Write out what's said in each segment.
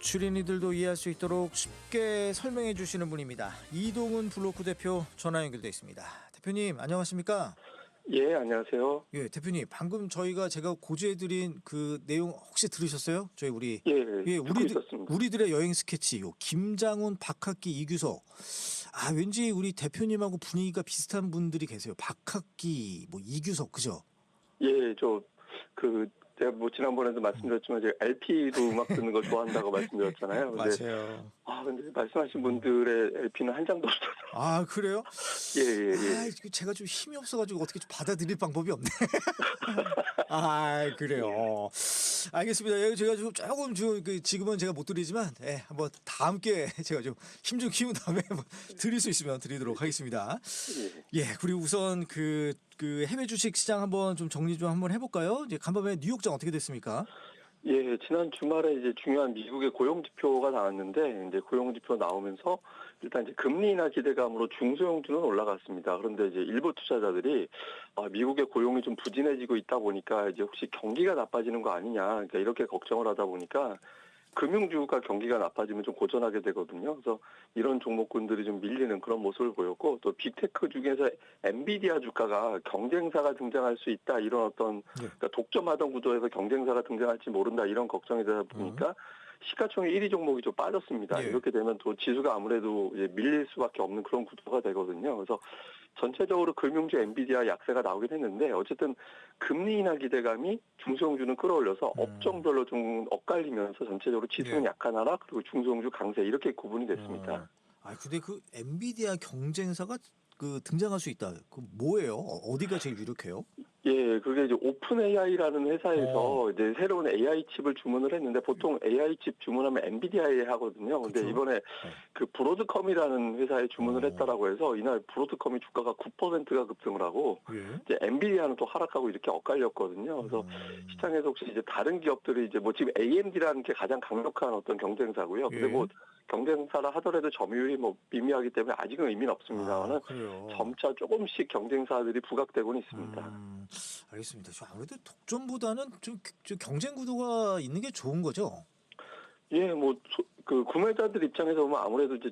주린이들도 이해할 수 있도록 쉽게 설명해 주시는 분입니다. 이동훈 블로크 대표 전화 연결돼 있습니다. 대표님 안녕하십니까? 예, 안녕하세요. 예, 대표님 방금 제가 고지해드린 그 내용 혹시 들으셨어요? 예, 듣고 우리들 있었습니다. 우리들의 여행 스케치 요 김장훈, 박학기, 이규석. 아 왠지 우리 대표님하고 분위기가 비슷한 분들이 계세요. 박학기, 뭐 이규석 그죠? 예, 제가 뭐 지난번에도 말씀드렸지만 제가 LP로 음악 듣는 걸 좋아한다고 말씀드렸잖아요. 맞아요. 근데 말씀하신 분들의 LP는 한 장도 없어서. 아 그래요? 예. 제가 좀 힘이 없어가지고 어떻게 좀 받아들일 방법이 없네. 그래요. 알겠습니다. 제가 조금 지금은 제가 못 드리지만, 한번 다 함께 제가 좀 힘 좀 키운 다음에 한번 드릴 수 있으면 드리도록 하겠습니다. 예. 그리고 우선 그 해외 주식 시장 한번 좀 정리 좀 한번 해볼까요? 이제 간밤에 뉴욕장 어떻게 됐습니까? 예, 지난 주말에 이제 중요한 미국의 고용 지표가 나왔는데, 이제 고용 지표 나오면서 일단 이제 금리 인하 기대감으로 중소형주는 올라갔습니다. 그런데 이제 일부 투자자들이 미국의 고용이 좀 부진해지고 있다 보니까 이제 혹시 경기가 나빠지는 거 아니냐, 그러니까 이렇게 걱정을 하다 보니까 금융주가 경기가 나빠지면 좀 고전하게 되거든요. 그래서 이런 종목군들이 좀 밀리는 그런 모습을 보였고, 또 빅테크 중에서 엔비디아 주가가 경쟁사가 등장할 수 있다, 이런 어떤 그러니까 독점하던 구도에서 경쟁사가 등장할지 모른다, 이런 걱정이 되다 보니까 시가총액 1위 종목이 좀 빠졌습니다. 예. 이렇게 되면 또 지수가 아무래도 이제 밀릴 수밖에 없는 그런 구도가 되거든요. 그래서 전체적으로 금융주 엔비디아 약세가 나오긴 했는데, 어쨌든 금리 인하 기대감이 중소형주는 끌어올려서 업종별로 좀 엇갈리면서 전체적으로 지수는 약한 하락, 그리고 중소형주 강세, 이렇게 구분이 됐습니다. 근데 그 엔비디아 경쟁사가 등장할 수 있다. 그 뭐예요? 어디가 제일 유력해요? 예, 그게 이제 오픈 AI라는 회사에서 이제 새로운 AI 칩을 주문을 했는데, 보통 AI 칩 주문하면 엔비디아에 하거든요. 근데 그쵸? 이번에 그 브로드컴이라는 회사에 주문을 했다라고 해서 이날 브로드컴이 주가가 9%가 급등을 하고, 이제 엔비디아는 또 하락하고 이렇게 엇갈렸거든요. 그래서 시장에서 혹시 이제 다른 기업들이 이제 뭐 지금 AMD라는 게 가장 강력한 어떤 경쟁사고요. 근데 뭐 경쟁사라 하더라도 점유율이 뭐 미미하기 때문에 아직은 의미는 없습니다만은 점차 조금씩 경쟁사들이 부각되고는 있습니다. 알겠습니다. 아무래도 독점보다는 좀 경쟁 구도가 있는 게 좋은 거죠. 예, 그 구매자들 입장에서 보면 아무래도 이제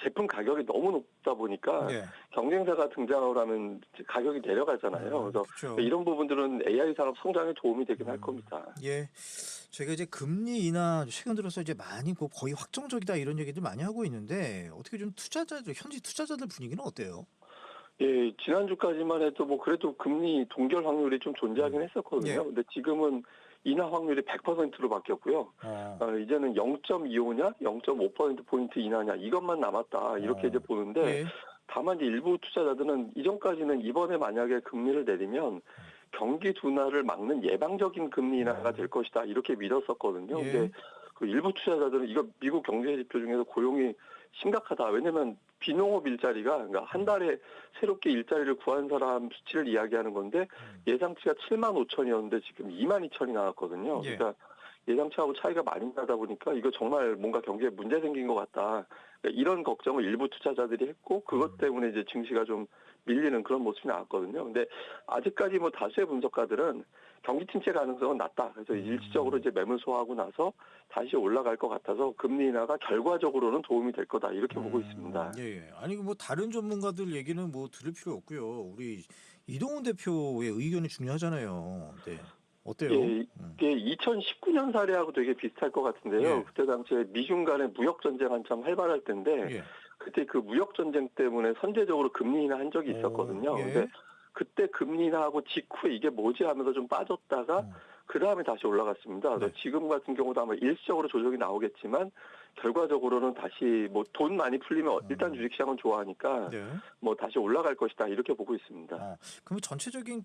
제품 가격이 너무 높다 보니까 경쟁사가 등장을 하면 이제 가격이 내려가잖아요. 그래서 그쵸. 이런 부분들은 AI 산업 성장에 도움이 되긴 할 겁니다. 예. 제가 이제 금리 인하 최근 들어서 이제 많이 거의 확정적이다 이런 얘기들 많이 하고 있는데 어떻게 좀 현지 투자자들 분위기는 어때요? 예, 지난주까지만 해도 뭐 그래도 금리 동결 확률이 좀 존재하긴 했었거든요. 근데 지금은 인하 확률이 100%로 바뀌었고요. 이제는 0.25냐, 0.5%포인트 인하냐, 이것만 남았다, 이렇게 이제 보는데, 다만 이제 일부 투자자들은 이전까지는 이번에 만약에 금리를 내리면 경기 둔화를 막는 예방적인 금리 인하가 될 것이다, 이렇게 믿었었거든요. 근데 그 일부 투자자들은 이거 미국 경제 지표 중에서 고용이 심각하다. 왜냐면 비농업 일자리가, 그러니까 한 달에 새롭게 일자리를 구한 사람 수치를 이야기하는 건데, 예상치가 7만 5천이었는데 지금 2만 2천이 나왔거든요. 그러니까 예상치하고 차이가 많이 나다 보니까 이거 정말 뭔가 경기에 문제 생긴 것 같다. 그러니까 이런 걱정을 일부 투자자들이 했고, 그것 때문에 이제 증시가 좀 밀리는 그런 모습이 나왔거든요. 근데 아직까지 뭐 다수의 분석가들은 경기 침체 가능성은 낮다. 그래서 일시적으로 이제 매물 소화하고 나서 다시 올라갈 것 같아서 금리 인하가 결과적으로는 도움이 될 거다, 이렇게 보고 있습니다. 아니 뭐 다른 전문가들 얘기는 뭐 들을 필요 없고요. 우리 이동훈 대표의 의견이 중요하잖아요. 네. 어때요? 예, 이게 2019년 사례하고 되게 비슷할 것 같은데요. 그때 당시에 미중 간의 무역 전쟁 한참 활발할 때인데, 그때 그 무역 전쟁 때문에 선제적으로 금리 인하 한 적이 있었거든요. 근데 그때 금리 인하하고 직후에 이게 뭐지 하면서 좀 빠졌다가 그 다음에 다시 올라갔습니다. 그래서 지금 같은 경우도 아마 일시적으로 조정이 나오겠지만 결과적으로는 다시 뭐 돈 많이 풀리면 일단 주식시장은 좋아하니까 뭐 다시 올라갈 것이다, 이렇게 보고 있습니다. 그럼 전체적인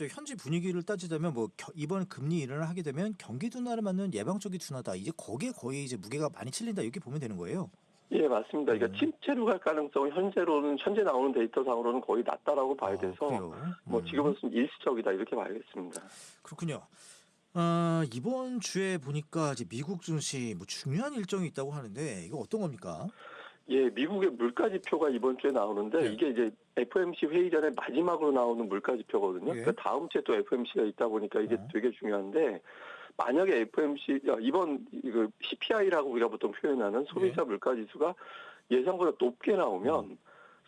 현지 분위기를 따지자면 뭐 이번 금리 인하를 하게 되면 경기 둔화를 막는 예방적인 둔화다. 이제 거기에 거의 이제 무게가 많이 실린다, 이렇게 보면 되는 거예요. 예, 맞습니다. 그러니까 침체로 갈 가능성은 현재 나오는 데이터상으로는 거의 낮다라고 봐야 돼서 뭐 지금은 좀 일시적이다, 이렇게 봐야겠습니다. 그렇군요. 이번 주에 보니까 이제 미국 증시 뭐 중요한 일정이 있다고 하는데 이거 어떤 겁니까? 예, 미국의 물가 지표가 이번 주에 나오는데 이게 이제 FOMC 회의 전에 마지막으로 나오는 물가 지표거든요. 그러니까 다음 주에 또 FOMC가 있다 보니까 이게 되게 중요한데, 만약에 FOMC 이번 이거 CPI라고 우리가 보통 표현하는 소비자 물가 지수가 예상보다 높게 나오면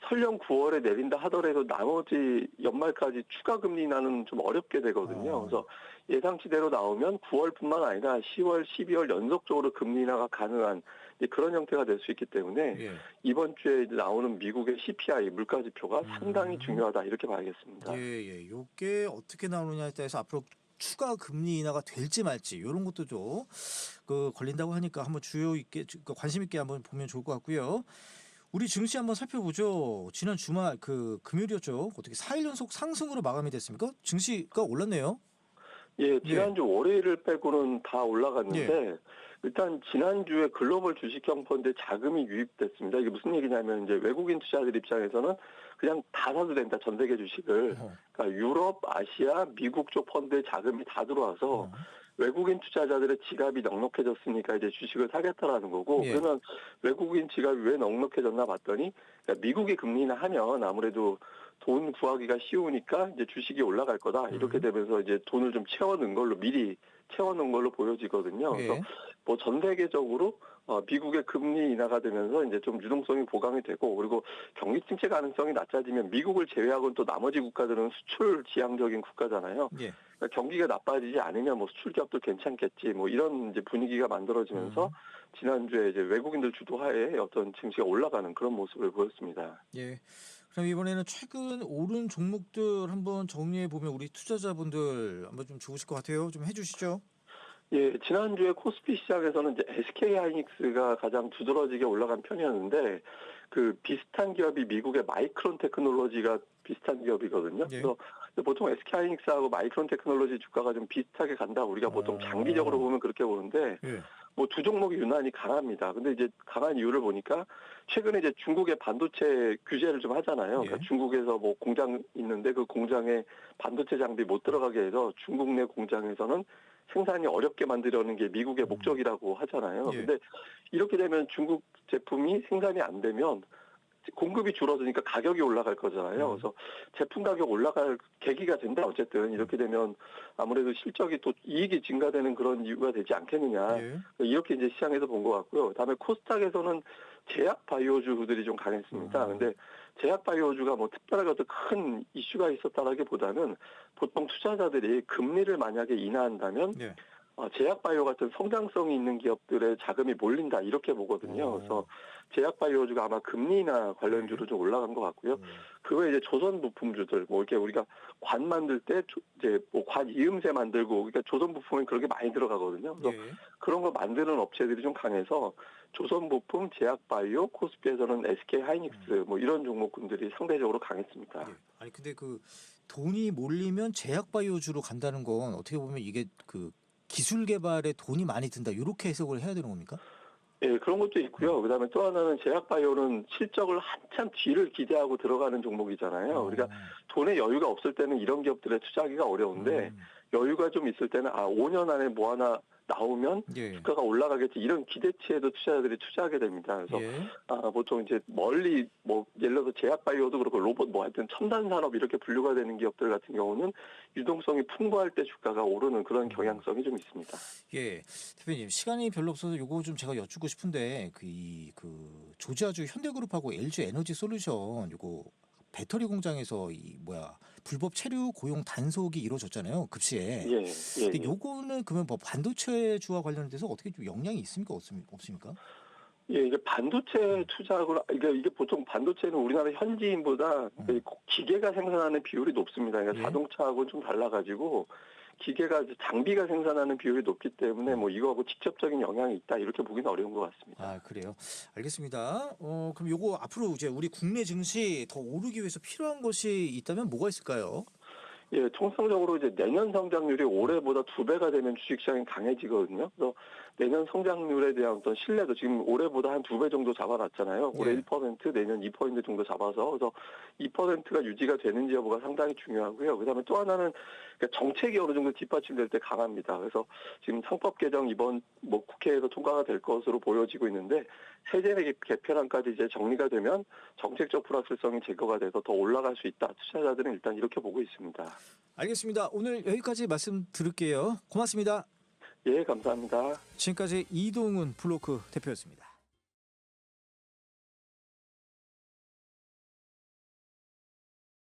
설령 9월에 내린다 하더라도 나머지 연말까지 추가 금리 인하는 좀 어렵게 되거든요. 그래서 예상치대로 나오면 9월뿐만 아니라 10월, 12월 연속적으로 금리 인하가 가능한 그런 형태가 될 수 있기 때문에 이번 주에 이제 나오는 미국의 CPI 물가 지표가 상당히 중요하다 이렇게 봐야겠습니다. 예. 요게 어떻게 나오느냐에 따라서 앞으로 추가 금리 인하가 될지 말지 이런 것도 좀 걸린다고 하니까 한번 주요 있게 관심 있게 한번 보면 좋을 것 같고요. 우리 증시 한번 살펴보죠. 지난 주말 금요일이었죠. 어떻게 4일 연속 상승으로 마감이 됐습니까? 증시가 올랐네요. 예, 지난주 월요일을 빼고는 다 올라갔는데 일단 지난주에 글로벌 주식형 펀드에 자금이 유입됐습니다. 이게 무슨 얘기냐면 이제 외국인 투자자들 입장에서는 그냥 다 사도 된다. 전 세계 주식을. 그러니까 유럽, 아시아, 미국 쪽 펀드에 자금이 다 들어와서 외국인 투자자들의 지갑이 넉넉해졌으니까 이제 주식을 사겠다라는 거고 그러면 외국인 지갑이 왜 넉넉해졌나 봤더니 그러니까 미국이 금리 인하하면 아무래도 돈 구하기가 쉬우니까 이제 주식이 올라갈 거다 이렇게 되면서 이제 돈을 좀 채워넣은 걸로 미리 채워놓은 걸로 보여지거든요. 그래서 뭐 전 세계적으로 미국의 금리 인하가 되면서 이제 좀 유동성이 보강이 되고 그리고 경기 침체 가능성이 낮아지면 미국을 제외하고는 또 나머지 국가들은 수출 지향적인 국가잖아요. 그러니까 경기가 나빠지지 않으면 뭐 수출 기업도 괜찮겠지 뭐 이런 이제 분위기가 만들어지면서 지난주에 이제 외국인들 주도하에 어떤 증시가 올라가는 그런 모습을 보였습니다. 예. 그럼 이번에는 최근 오른 종목들 한번 정리해 보면 우리 투자자분들 한번 좀 좋으실 것 같아요. 좀 해주시죠. 예, 지난주에 코스피 시장에서는 이제 SK 하이닉스가 가장 두드러지게 올라간 편이었는데 그 비슷한 기업이 미국의 마이크론 테크놀로지가 비슷한 기업이거든요. 그래서 보통 SK 하이닉스하고 마이크론 테크놀로지 주가가 좀 비슷하게 간다. 우리가 보통 장기적으로 보면 그렇게 보는데 뭐 두 종목이 유난히 강합니다. 근데 이제 강한 이유를 보니까 최근에 이제 중국의 반도체 규제를 좀 하잖아요. 그러니까 중국에서 뭐 공장 있는데 그 공장에 반도체 장비 못 들어가게 해서 중국 내 공장에서는 생산이 어렵게 만들려는 게 미국의 목적이라고 하잖아요. 근데 이렇게 되면 중국 제품이 생산이 안 되면 공급이 줄어드니까 가격이 올라갈 거잖아요. 그래서 제품 가격 올라갈 계기가 된다. 어쨌든 이렇게 되면 아무래도 실적이 또 이익이 증가되는 그런 이유가 되지 않겠느냐. 이렇게 이제 시장에서 본 것 같고요. 그다음에 코스닥에서는 제약 바이오주들이 좀 강했습니다. 근데 제약 바이오주가 뭐 특별하게 어떤 큰 이슈가 있었다라기보다는 보통 투자자들이 금리를 만약에 인하한다면 제약 바이오 같은 성장성이 있는 기업들의 자금이 몰린다 이렇게 보거든요. 그래서 제약 바이오주가 아마 금리 인하 관련주로 좀 올라간 것 같고요. 그 외에 이제 조선 부품주들 뭐 이렇게 우리가 관 만들 때 이제 뭐 관 이음새 만들고 그러니까 조선 부품에 그렇게 많이 들어가거든요. 그래서 그런 거 만드는 업체들이 좀 강해서 조선 부품, 제약 바이오, 코스피에서는 SK 하이닉스 뭐 이런 종목군들이 상대적으로 강했습니다. 아니 근데 돈이 몰리면 제약 바이오주로 간다는 건 어떻게 보면 이게 기술 개발에 돈이 많이 든다 이렇게 해석을 해야 되는 겁니까? 예, 그런 것도 있고요. 그다음에 또 하나는 제약바이오는 실적을 한참 뒤를 기대하고 들어가는 종목이잖아요. 우리가 돈에 여유가 없을 때는 이런 기업들에 투자하기가 어려운데 여유가 좀 있을 때는 5년 안에 뭐 하나 나오면 주가가 올라가겠지 이런 기대치에도 투자자들이 투자하게 됩니다. 그래서 보통 이제 멀리 뭐 예를 들어서 제약바이오도 그렇고 로봇 뭐 하여튼 첨단 산업 이렇게 분류가 되는 기업들 같은 경우는 유동성이 풍부할 때 주가가 오르는 그런 경향성이 좀 있습니다. 예, 대표님 시간이 별로 없어서 요거 좀 제가 여쭙고 싶은데 조지아주 현대그룹하고 LG 에너지 솔루션 요거 배터리 공장에서 불법 체류 고용 단속이 이루어졌잖아요. 급시에. 근데 요거는 그러면 뭐 반도체주와 관련돼서 어떻게 좀 영향이 있습니까? 없습니까? 예, 이게 반도체 투자하고 이게 보통 반도체는 우리나라 현지인보다 기계가 생산하는 비율이 높습니다. 그러니까 자동차하고는 좀 달라가지고 기계가 장비가 생산하는 비율이 높기 때문에 뭐 이거하고 직접적인 영향이 있다 이렇게 보기는 어려운 것 같습니다. 아 그래요? 알겠습니다. 그럼 요거 앞으로 이제 우리 국내 증시 더 오르기 위해서 필요한 것이 있다면 뭐가 있을까요? 예, 통상적으로 이제 내년 성장률이 올해보다 2배가 되면 주식시장이 강해지거든요. 그래서 내년 성장률에 대한 어떤 신뢰도 지금 올해보다 한 2배 정도 잡아놨잖아요. 올해 1%, 내년 2% 정도 잡아서 그래서 2%가 유지가 되는지 여부가 상당히 중요하고요. 그다음에 또 하나는 정책이 어느 정도 뒷받침될 때 강합니다. 그래서 지금 상법 개정 이번 뭐 국회에서 통과가 될 것으로 보여지고 있는데 세제 개편안까지 이제 정리가 되면 정책적 불확실성이 제거가 돼서 더 올라갈 수 있다. 투자자들은 일단 이렇게 보고 있습니다. 알겠습니다. 오늘 여기까지 말씀 들을게요. 고맙습니다. 예, 감사합니다. 지금까지 이동훈 블로크 대표였습니다.